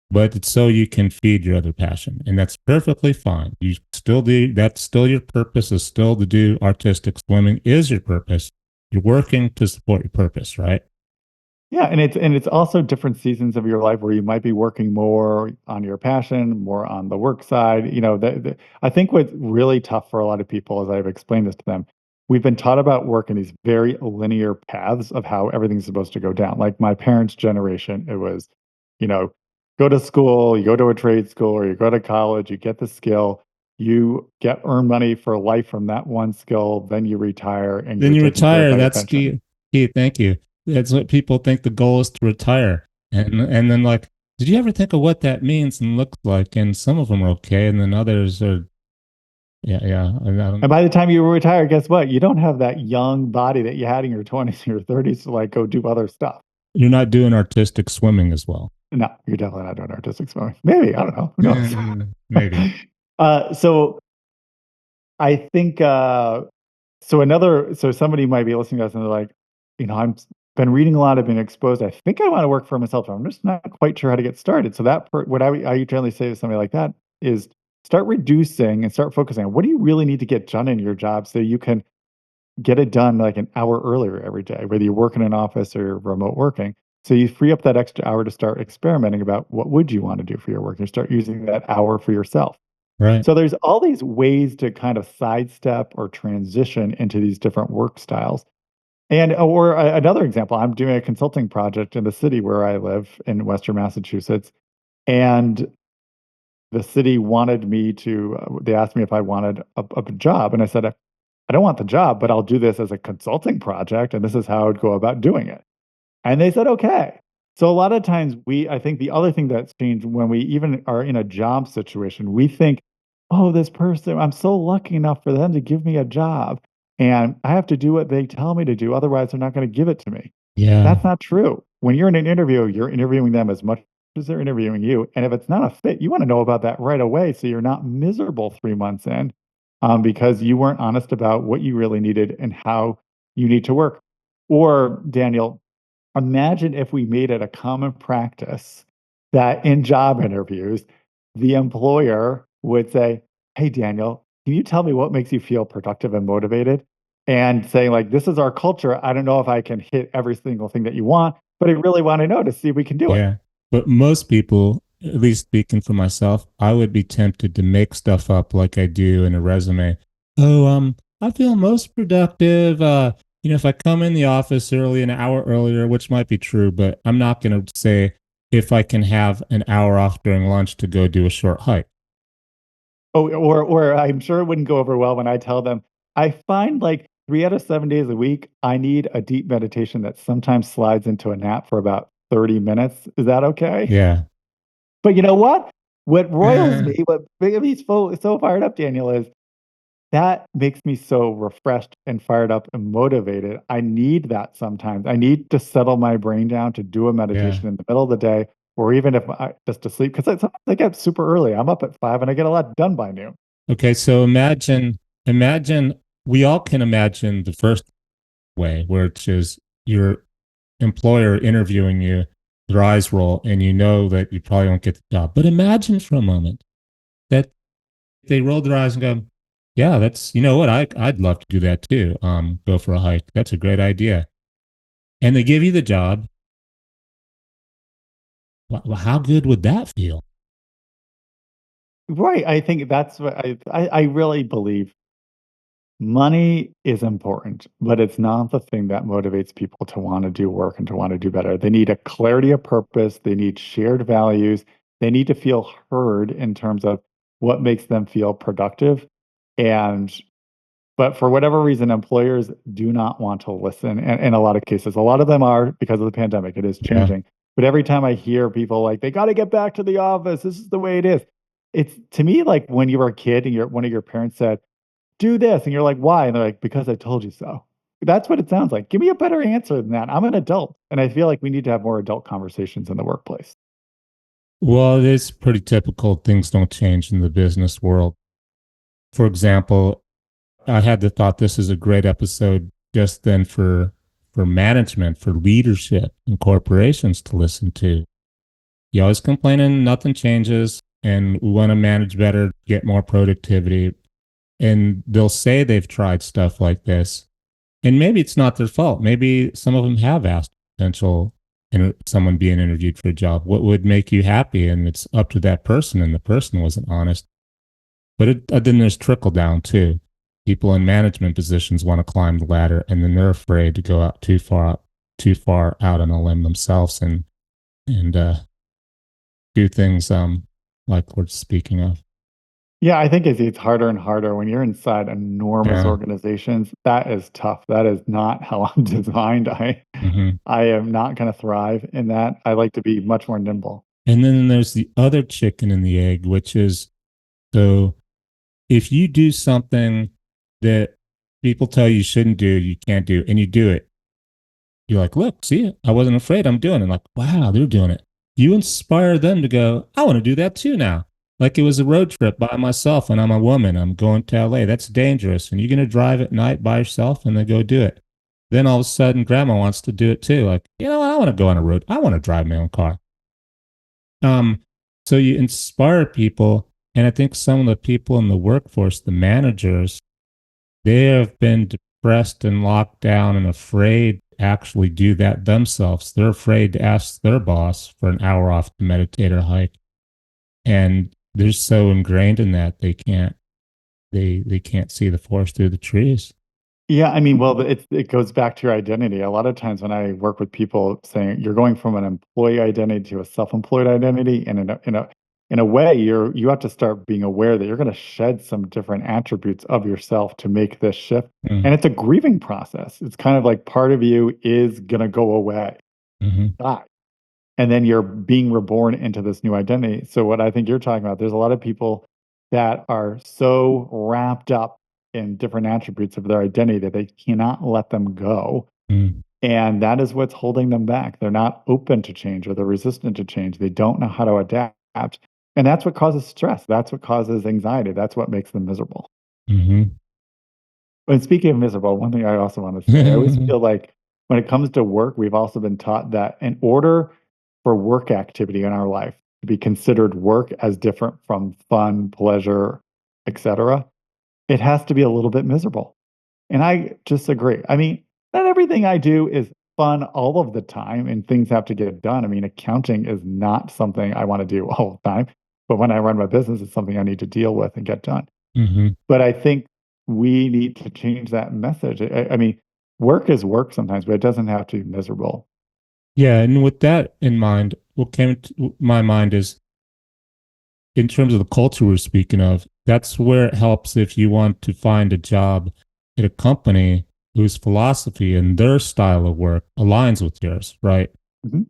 but it's so you can feed your other passion. And that's perfectly fine. You still do, that's still your purpose, is still to do artistic swimming is your purpose. You're working to support your purpose, right? Yeah, and it's also different seasons of your life where you might be working more on your passion, more on the work side. I think what's really tough for a lot of people, as I've explained this to them, we've been taught about work in these very linear paths of how everything's supposed to go down. Like my parents' generation, it was, you know, go to school, you go to a trade school, or you go to college, you get the skill, you get earn money for life from that one skill, then you retire and Then you're you taken care of retire. by your That's pension. key. Thank you. That's what people think the goal is to retire. And then like Did you ever think of what that means and looks like? And some of them are okay, and then others are, yeah, yeah. I And don't, by the time you retire, guess what? You don't have that young body that you had in your 20s and your 30s to like go do other stuff. you're not doing artistic swimming as well. No, you're definitely not doing artistic swimming. Maybe, I don't know. Who knows? Maybe. So I think so somebody might be listening to us and they're like, I'm been reading a lot, I've been exposed. I think I want to work for myself. I'm just not quite sure how to get started. So what I generally say to somebody like that is start reducing and start focusing on what do you really need to get done in your job so you can get it done like an hour earlier every day, whether you work in an office or you're remote working. So you free up that extra hour to start experimenting about what would you want to do for your work and start using that hour for yourself. Right. So there's all these ways to kind of sidestep or transition into these different work styles. And another example, I'm doing a consulting project in the city where I live in Western Massachusetts, and the city wanted me to. They asked me if I wanted a job, and I said I don't want the job, but I'll do this as a consulting project, and this is how I would go about doing it. And they said, okay. So a lot of times I think the other thing that's changed when we even are in a job situation, we think, oh, this person, I'm so lucky enough for them to give me a job. And I have to do what they tell me to do. Otherwise, they're not going to give it to me. Yeah. That's not true. When you're in an interview, you're interviewing them as much as they're interviewing you. And if it's not a fit, you want to know about that right away. So you're not miserable 3 months in because you weren't honest about what you really needed and how you need to work. Or, Daniel, imagine if we made it a common practice that in job interviews, the employer would say, "Hey, Daniel, can you tell me what makes you feel productive and motivated?" And saying, like, "This is our culture. I don't know if I can hit every single thing that you want, but I really want to know to see if we can do it." Yeah. But most people, at least speaking for myself, I would be tempted to make stuff up like I do in a resume. Oh, I feel most productive. If I come in the office early, an hour earlier, which might be true, but I'm not going to say if I can have an hour off during lunch to go do a short hike. Oh, or I'm sure it wouldn't go over well when I tell them, I find like 3 out of 7 days a week, I need a deep meditation that sometimes slides into a nap for about 30 minutes. Is that okay? Yeah. But you know what? What roils me, what makes me so fired up, Daniel, is that makes me so refreshed and fired up and motivated. I need that sometimes. I need to settle my brain down to do a Yeah. meditation in the middle of the day, or even if I just to sleep, because sometimes I get super early. I'm up at 5 and I get a lot done by noon. Okay. So imagine we all can imagine the first way, which is your employer interviewing you, their eyes roll, and you know that you probably won't get the job. But imagine for a moment that they roll their eyes and go, "Yeah, that's what I'd love to do that too. Go for a hike. That's a great idea." And they give you the job. Well, how good would that feel? Right. I think that's what I really believe money is important, but it's not the thing that motivates people to want to do work and to want to do better. They need a clarity of purpose, they need shared values, they need to feel heard in terms of what makes them feel productive. And but for whatever reason, employers do not want to listen in a lot of cases. A lot of them are because of the pandemic. It is Yeah. changing. But every time I hear people like, they got to get back to the office, this is the way it is. It's to me like when you were a kid and one of your parents said, do this. And you're like, why? And they're like, because I told you so. That's what it sounds like. Give me a better answer than that. I'm an adult. And I feel like we need to have more adult conversations in the workplace. Well, it's pretty typical. Things don't change in the business world. For example, I had the thought this is a great episode just then for management, for leadership in corporations to listen to. You always complaining nothing changes and we want to manage better, get more productivity. And they'll say they've tried stuff like this. And maybe it's not their fault. Maybe some of them have asked potential someone being interviewed for a job, what would make you happy? And it's up to that person, and the person wasn't honest. But then there's trickle down too. People in management positions want to climb the ladder, and then they're afraid to go out too far out on a limb themselves, and do things like we're speaking of. Yeah, I think it's harder and harder when you're inside enormous Yeah. organizations. That is tough. That is not how I'm designed. Hmm. I am not going to thrive in that. I like to be much more nimble. And then there's the other chicken and the egg, which is so if you do something that people tell you shouldn't do, you can't do, and you do it, you're like, look, see, I wasn't afraid. I'm doing it. Like, wow, they're doing it. You inspire them to go, I want to do that too now. Like it was a road trip by myself and I'm a woman. I'm going to LA. That's dangerous. And you're going to drive at night by yourself and then go do it. Then all of a sudden, grandma wants to do it too. Like, I want to go on a road. I want to drive my own car. Um, so you inspire people. And I think some of the people in the workforce, the managers, they have been depressed and locked down and afraid to actually do that themselves. They're afraid to ask their boss for an hour off to meditate or hike. And they're so ingrained in that they can't see the forest through the trees. Yeah, I mean, well, it goes back to your identity. A lot of times when I work with people saying you're going from an employee identity to a self-employed identity, and in a way, you have to start being aware that you're going to shed some different attributes of yourself to make this shift. And Mm, it's a grieving process. It's kind of like part of you is going to go away, mhm, die, and then you're being reborn into this new identity. So what I think you're talking about, there's a lot of people that are so wrapped up in different attributes of their identity that they cannot let them go. mm. And that is what's holding them back. They're not open to change or they're resistant to change. They don't know how to adapt. And that's what causes stress. That's what causes anxiety. That's what makes them miserable. Mhm. And speaking of miserable, one thing I also want to say, I always feel like when it comes to work, we've also been taught that in order for work activity in our life to be considered work as different from fun, pleasure, etc., it has to be a little bit miserable. And I disagree. I mean, not everything I do is fun all of the time and things have to get done. I mean, accounting is not something I want to do all the time, but when I run my business, it's something I need to deal with and get done. Mhm. But I think we need to change that message. I mean, work is work sometimes, but it doesn't have to be miserable. Yeah, and with that in mind, what came to my mind is in terms of the culture we're speaking of, that's where it helps if you want to find a job at a company whose philosophy and their style of work aligns with yours, right? Mhm.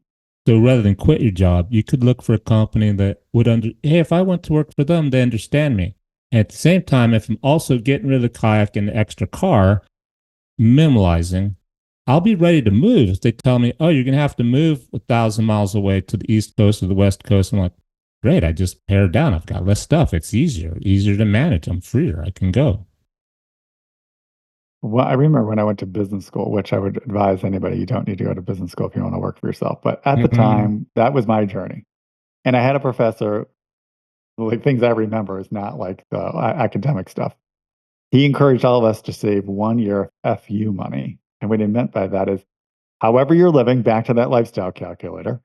So rather than quit your job, you could look for a company that would hey, if I went to work for them, they understand me. And at the same time, if I'm also getting rid of the kayak and the extra car, minimalizing, I'll be ready to move if they tell me, oh, you're going to have to move 1,000 miles away to the East Coast or the West Coast. I'm like, great. I just pared down. I've got less stuff. It's easier to manage. I'm freer. I can go. Well, I remember when I went to business school, which I would advise anybody, you don't need to go to business school if you want to work for yourself. But at the Mm-hmm. time, that was my journey. And I had a professor, like things I remember is not like the academic stuff. He encouraged all of us to save 1 year FU money. And what he meant by that is however you're living, back to that lifestyle calculator,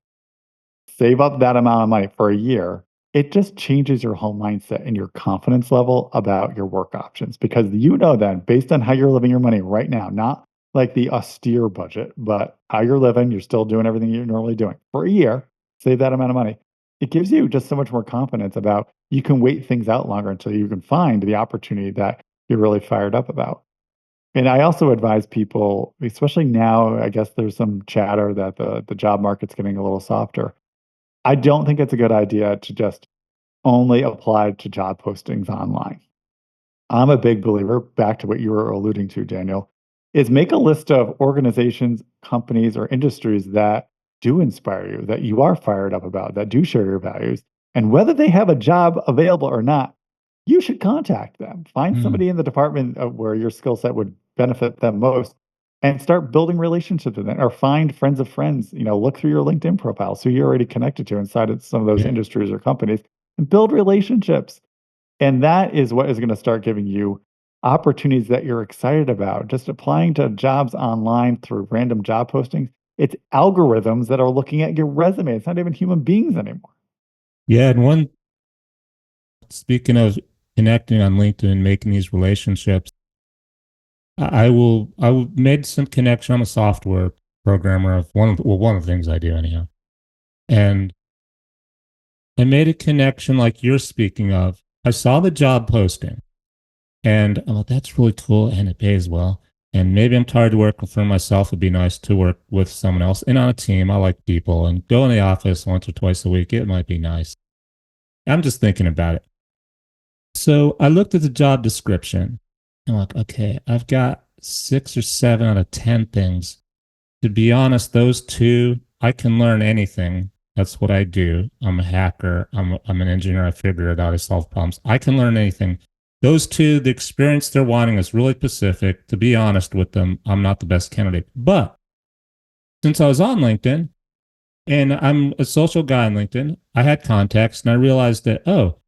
save up that amount of money for a year. It just changes your whole mindset and your confidence level about your work options because you know then, based on how you're living your money right now, not like the austere budget, but how you're living, you're still doing everything you're normally doing for a year, save that amount of money. It gives you just so much more confidence about you can wait things out longer until you can find the opportunity that you're really fired up about. And I also advise people, especially now, I guess there's some chatter that the job market's getting a little softer. I don't think it's a good idea to just only apply to job postings online. I'm a big believer, back to what you were alluding to, Daniel, is make a list of organizations, companies, or industries that do inspire you, that you are fired up about, that do share your values. And whether they have a job available or not, you should contact them. Find Mm, somebody in the department of where your skill set would benefit them most and start building relationships with them or find friends of friends. Look through your LinkedIn profiles who you're already connected to inside of some of those yeah. industries or companies and build relationships. And that is what is going to start giving you opportunities that you're excited about. Just applying to jobs online through random job postings, it's algorithms that are looking at your resume. It's not even human beings anymore. Yeah. And speaking of connecting on LinkedIn and making these relationships, I will made some connection. I'm a software programmer of one of the things I do anyhow. And I made a connection like you're speaking of. I saw the job posting and I'm like, that's really cool and it pays well. And maybe I'm tired of working for myself. It'd be nice to work with someone else and on a team. I like people and go in the office once or twice a week. It might be nice. I'm just thinking about it. So I looked at the job description. I'm like, okay, I've got 6 or 7 out of 10 things. To be honest, those two, I can learn anything. That's what I do. I'm a hacker. I'm an engineer. I figure it out. I solve problems. I can learn anything. Those two, the experience they're wanting is really specific. To be honest with them, I'm not the best candidate. But since I was on LinkedIn and I'm a social guy on LinkedIn, I had contacts and I realized that, oh,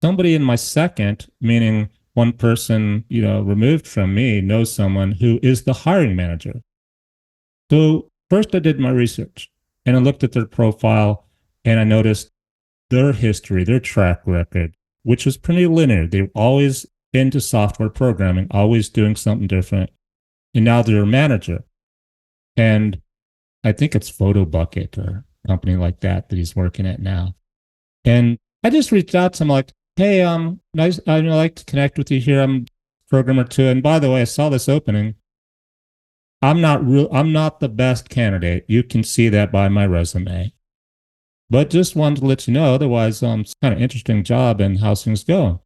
somebody in my second, meaning one person, removed from me, knows someone who is the hiring manager. So first I did my research and I looked at their profile and I noticed their history, their track record, which was pretty linear. They were always into software programming, always doing something different. And now they're a manager. And I think it's Photo Bucket or a company like that he's working at now. And I just reached out to him like, hey, nice. I'd like to connect with you here. I'm a programmer too. And by the way, I saw this opening. I'm not the best candidate. You can see that by my resume. But just wanted to let you know, otherwise, it's kind of interesting job and how things go.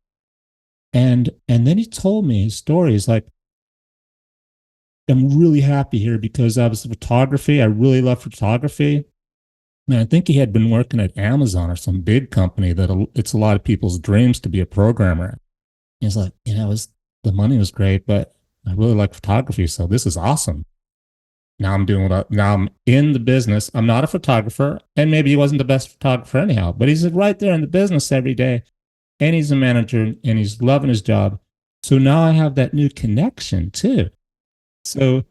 And then he told me his story. He's like, I'm really happy here because I was photography. I really love photography. And I think he had been working at Amazon or some big company that it's a lot of people's dreams to be a programmer. He's like, the money was great, but I really like photography. So this is awesome. Now I'm in the business. I'm not a photographer, and maybe he wasn't the best photographer anyhow, but he's right there in the business every day, and he's a manager and he's loving his job. So now I have that new connection too. So,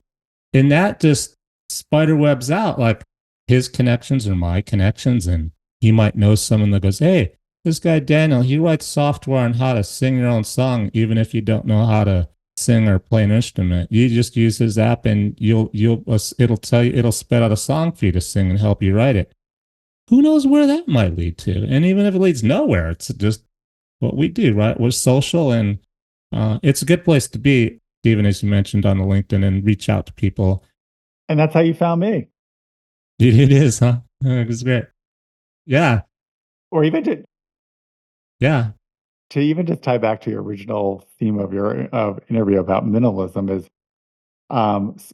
and that just spider webs out like his connections are my connections, and he might know someone that goes, hey, this guy Daniel, he writes software on how to sing your own song, even if you don't know how to sing or play an instrument. You just use his app and it'll tell you, it'll spit out a song for you to sing and help you write it. Who knows where that might lead to? And even if it leads nowhere, it's just what we do, right? We're social, and it's a good place to be, Stephen, as you mentioned on the LinkedIn, and reach out to people. And that's how you found me. It is, huh? It was great. Yeah. Or even Yeah. to even just tie back to your original theme of your interview about minimalism is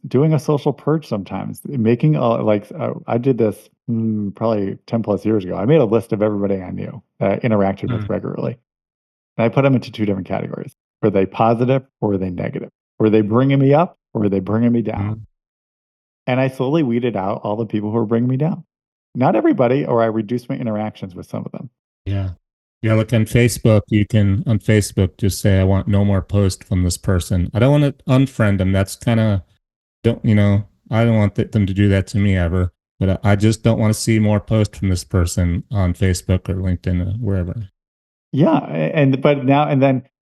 doing a social purge sometimes. Making I did this probably 10 plus years ago. I made a list of everybody I knew that I interacted with regularly. And I put them into two different categories. Were they positive or were they negative? Were they bringing me up or were they bringing me down? And I slowly weeded out all the people who were bringing me down. Not everybody, or I reduced my interactions with some of them. Yeah. Yeah, like on Facebook, you can on Facebook just say, I want no more post from this person. I don't want to unfriend them. That's kind of, I don't want them to do that to me ever. But I just don't want to see more posts from this person on Facebook or LinkedIn or wherever. Yeah.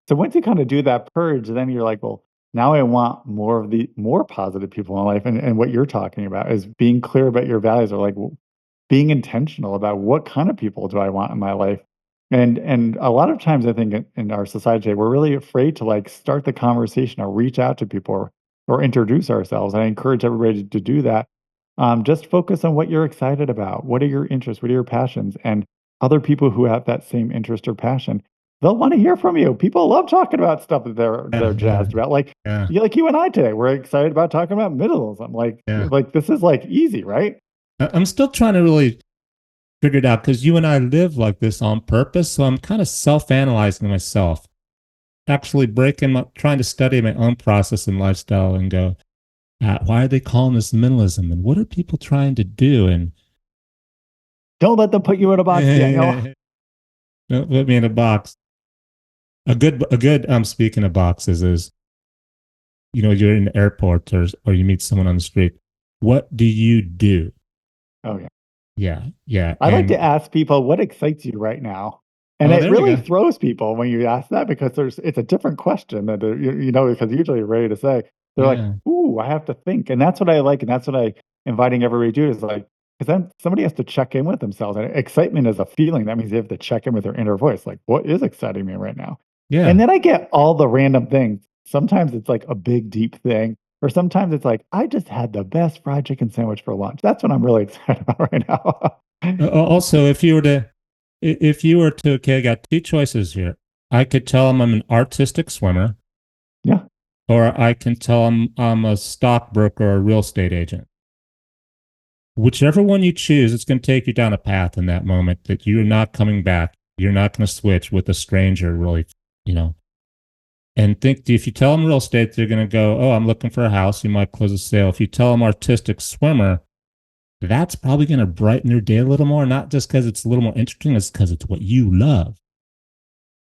So once you kind of do that purge, then you're like, well, now I want more of the more positive people in life. And what you're talking about is being clear about your values, or like being intentional about what kind of people do I want in my life. And a lot of times I think in our society today, we're really afraid to like start the conversation or reach out to people or introduce ourselves. And I encourage everybody to do that. Just focus on what you're excited about. What are your interests? What are your passions? And other people who have that same interest or passion, they'll want to hear from you. People love talking about stuff that they're jazzed about. Like like you and I today, we're excited about talking about minimalism. Like this is like easy, right? I'm still trying to really figure it out because you and I live like this on purpose. So I'm kind of self-analyzing myself, actually trying to study my own process and lifestyle and go, why are they calling this minimalism? And what are people trying to do? And don't let them put you in a box, Daniel. Don't put me in a box. A good speaking of boxes is, you're in the airport or you meet someone on the street. What do you do? Oh yeah. Yeah. Yeah. I like to ask people what excites you right now. And it really throws people when you ask that, because it's a different question that because usually you're ready to say. They're like, ooh, I have to think. And that's what I like. And that's what I inviting everybody to do is like, because then somebody has to check in with themselves. And excitement is a feeling. That means they have to check in with their inner voice. Like, what is exciting me right now? Yeah. And then I get all the random things. Sometimes it's like a big, deep thing, Or sometimes it's like, I just had the best fried chicken sandwich for lunch. That's what I'm really excited about right now. Also, if you were to, okay, I got two choices here. I could tell them I'm an artistic swimmer, Yeah. or I can tell them I'm a stockbroker or a real estate agent. Whichever one you choose, it's going to take you down a path in that moment that you're not coming back. You're not going to switch with a stranger, really, you know. And think if you tell them real estate, they're going to go, oh, I'm looking for a house. You might close a sale. If you tell them artistic swimmer, that's probably going to brighten their day a little more, not just because it's a little more interesting, it's because it's what you love.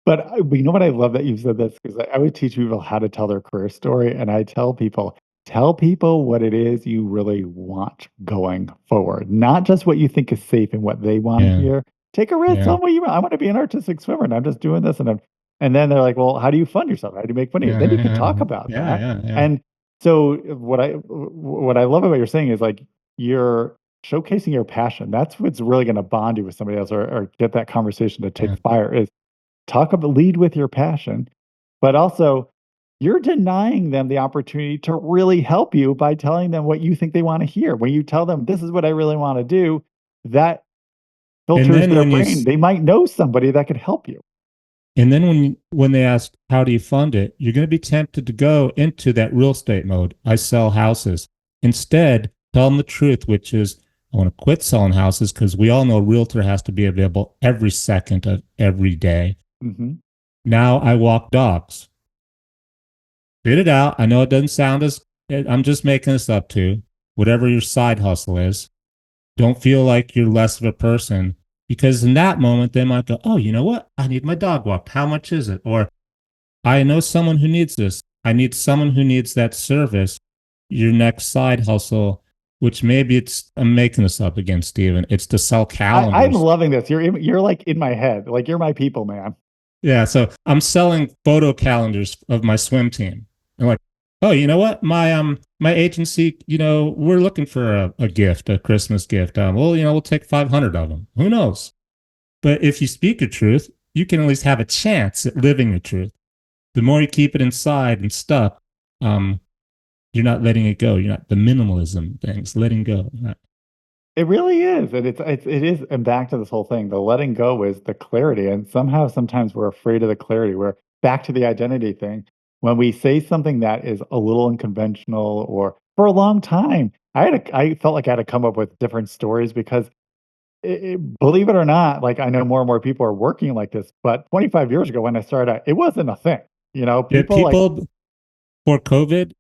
But you know what I love that you said this because I would teach people how to tell their career story, and I tell people what it is you really want going forward, not just what you think is safe and what they want to Yeah. hear. Take a risk Yeah. on what you want. I want to be an artistic swimmer, and I'm just doing this, and then they're like, well, how do you fund yourself? How do you make money? Yeah. Then you could Yeah. talk about Yeah. that. Yeah. Yeah. And so what I love about what you're saying is like you're showcasing your passion. That's what's really going to bond you with somebody else or get that conversation to take Yeah. fire is talk about lead with your passion, but also you're denying them the opportunity to really help you by telling them what you think they want to hear. When you tell them, this is what I really want to do, that And filters then their when you brain. They might know somebody that could help you. And then when they ask how do you fund it, you're going to be tempted to go into that real estate mode. I sell houses. Instead, tell them the truth, which is I want to quit selling houses because we all know a realtor has to be available every second of every day. Hmm. Now I walk dogs. Spit it out. I know it doesn't sound as I'm just making this up too. Whatever your side hustle is, don't feel like you're less of a person because in that moment they might go, oh, you know what? I need my dog walked. How much is it? Or I know someone who needs this. I need someone who needs that service. Your next side hustle, which maybe I'm making this up again, Stephen. It's to sell I'm calendars. loving this. You're like in my head. Like you're my people, man. Yeah. So I'm selling photo calendars of my swim team. And like, oh, you know what? My agency, we're looking for a gift, a Christmas gift. Well, we'll take 500 of them. Who knows? But if you speak your truth, you can at least have a chance at living your truth. The more you keep it inside and stuck, um, you're not letting it go. You're not the minimalism things, letting go. It really is, and it is, and back to this whole thing, the letting go is the clarity, and somehow sometimes we're afraid of the clarity. We're back to the identity thing. When we say something that is a little unconventional, or for a long time, I felt like I had to come up with different stories because, believe it or not, like I know more and more people are working like this. But 25 years ago, when I started out, it wasn't a thing. Yeah, People like people for COVID,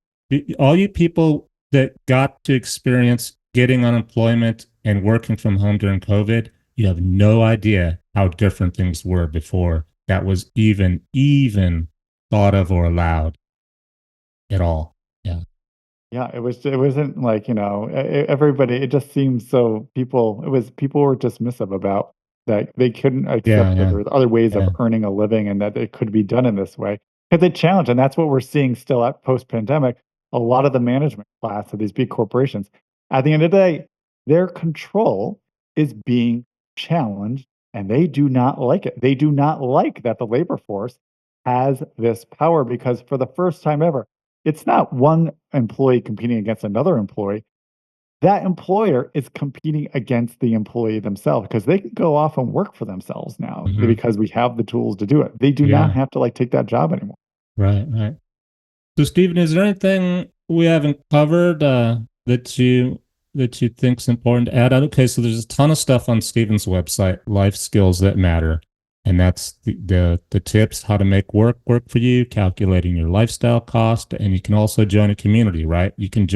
all you people that got to experience getting unemployment and working from home during COVID, you have no idea how different things were before that was even thought of or allowed at all. Yeah. yeah, it wasn't like, everybody it just seems so people were dismissive about that they couldn't Yeah. accept that Yeah. there was other ways of Yeah. earning a living and that it could be done in this way. Because it challenged, and that's what we're seeing still at post-pandemic. A lot of the management class of these big corporations, at the end of the day, their control is being challenged and they do not like it. They do not like that the labor force has this power because for the first time ever, it's not one employee competing against another employee. That employer is competing against the employee themselves because they can go off and work for themselves now Hmm. because we have the tools to do it. They do not Yeah. have to like take that job anymore. Right. Right. So, Stephen, is there anything we haven't covered that you think's important to add on? Okay, so there's a ton of stuff on Stephen's website, Life Skills That Matter, and that's the tips how to make work for you, calculating your lifestyle cost, and you can also join a community, right? You can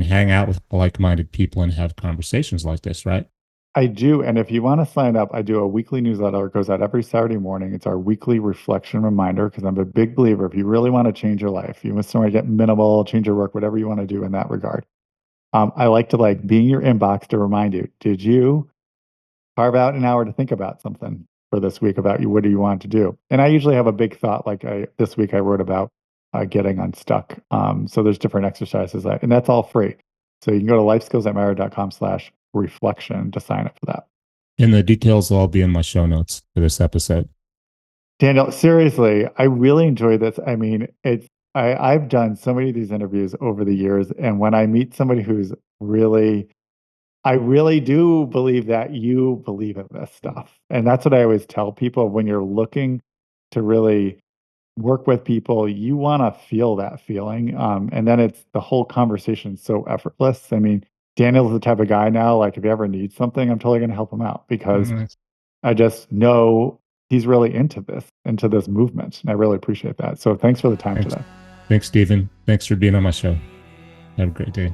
hang out with like-minded people and have conversations like this, right? I do. And if you want to sign up, I do a weekly newsletter. It goes out every Saturday morning. It's our weekly reflection reminder because I'm a big believer. If you really want to change your life, you must want to get minimal, change your work, whatever you want to do in that regard. I like to like be in your inbox to remind you, did you carve out an hour to think about something for this week about you? What do you want to do? And I usually have a big thought. Like this week, I wrote about getting unstuck. So there's different exercises, and that's all free. So you can go to lifeskillsthatmatter.com/reflection to sign up for that. And the details will all be in my show notes for this episode. Daniel, seriously, I really enjoy this. I mean, I've done so many of these interviews over the years, and when I meet somebody who's really I really do believe that you believe in this stuff. And that's what I always tell people when you're looking to really work with people, you want to feel that feeling. And then it's the whole conversation so effortless. I mean, Daniel's the type of guy now, like if he ever needs something, I'm totally going to help him out because Nice. I just know he's really into this movement. And I really appreciate that. So thanks for the time Thanks. today. Thanks, Stephen. Thanks for being on my show. Have a great day.